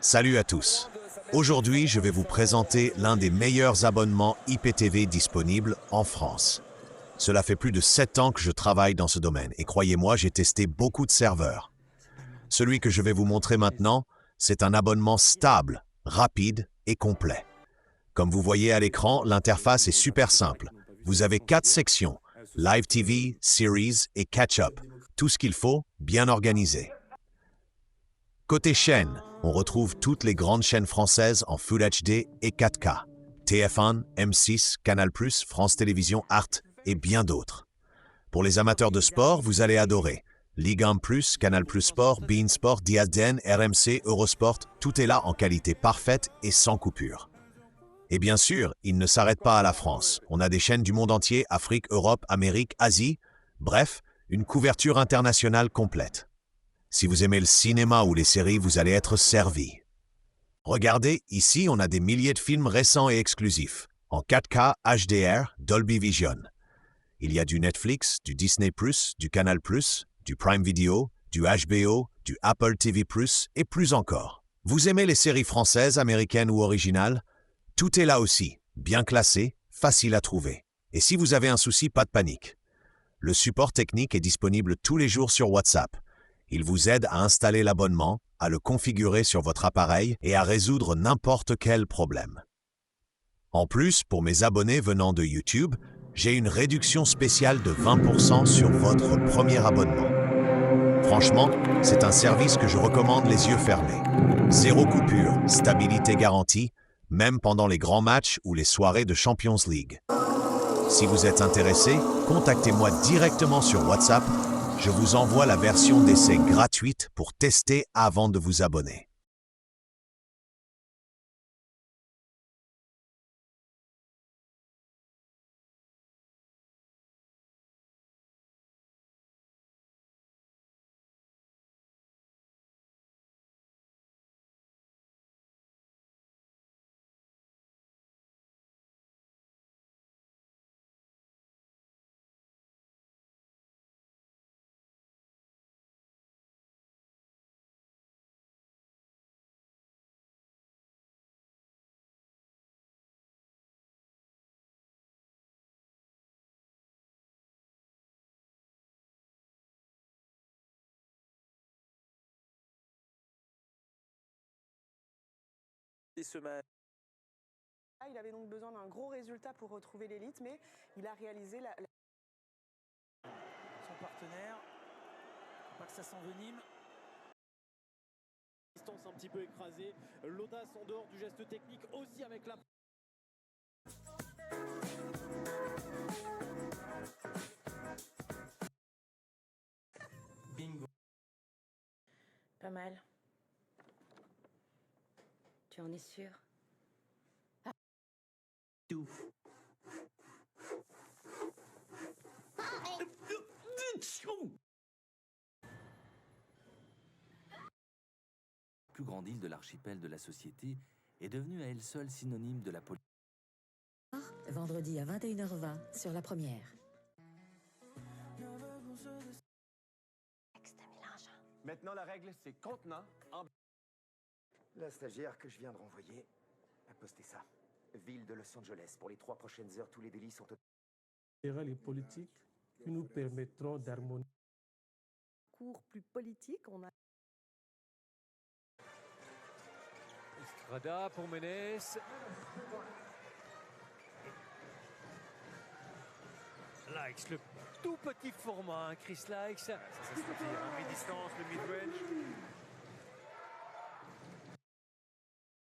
Salut à tous. Aujourd'hui, je vais vous présenter l'un des meilleurs abonnements IPTV disponibles en France. Cela fait plus de 7 ans que je travaille dans ce domaine et croyez-moi, j'ai testé beaucoup de serveurs. Celui que je vais vous montrer maintenant, c'est un abonnement stable, rapide et complet. Comme vous voyez à l'écran, l'interface est super simple. Vous avez 4 sections, Live TV, Series et Catch-up. Tout ce qu'il faut, bien organisé. Côté chaîne, on retrouve toutes les grandes chaînes françaises en Full HD et 4K. TF1, M6, Canal+, France Télévisions, Arte et bien d'autres. Pour les amateurs de sport, vous allez adorer. Ligue 1+, Canal+ Sport, beIN Sport, DAZN, RMC, Eurosport, tout est là en qualité parfaite et sans coupure. Et bien sûr, il ne s'arrête pas à la France. On a des chaînes du monde entier, Afrique, Europe, Amérique, Asie. Bref, une couverture internationale complète. Si vous aimez le cinéma ou les séries, vous allez être servi. Regardez, ici, on a des milliers de films récents et exclusifs, en 4K, HDR, Dolby Vision. Il y a du Netflix, du Disney+, du Canal+, du Prime Video, du HBO, du Apple TV+, et plus encore. Vous aimez les séries françaises, américaines ou originales? Tout est là aussi, bien classé, facile à trouver. Et si vous avez un souci, pas de panique. Le support technique est disponible tous les jours sur WhatsApp. Il vous aide à installer l'abonnement, à le configurer sur votre appareil et à résoudre n'importe quel problème. En plus, pour mes abonnés venant de YouTube, j'ai une réduction spéciale de 20% sur votre premier abonnement. Franchement, c'est un service que je recommande les yeux fermés. Zéro coupure, stabilité garantie, même pendant les grands matchs ou les soirées de Champions League. Si vous êtes intéressé, contactez-moi directement sur WhatsApp. Je vous envoie la version d'essai gratuite pour tester avant de vous abonner. Il avait donc besoin d'un gros résultat pour retrouver l'élite, mais il a réalisé son partenaire, pas que ça s'envenime. Distance un petit peu écrasée, l'audace en dehors du geste technique aussi avec la... Bingo. Pas mal. Tu en es sûr? Tout. Plus grande île de l'archipel de la société est devenue à elle seule synonyme de la politique. Vendredi à 21h20 sur La Première. Maintenant, la règle, c'est contenant en... La stagiaire que je viens de renvoyer a posté ça. Ville de Los Angeles. Pour les 3 prochaines heures, tous les délits sont... Les politiques qui nous permettront d'harmoniser. cours plus politiques. On a Estrada pour Ménez. Likes, le tout petit format, Chris Likes. Ça se fait à mi-distance, le mid-range.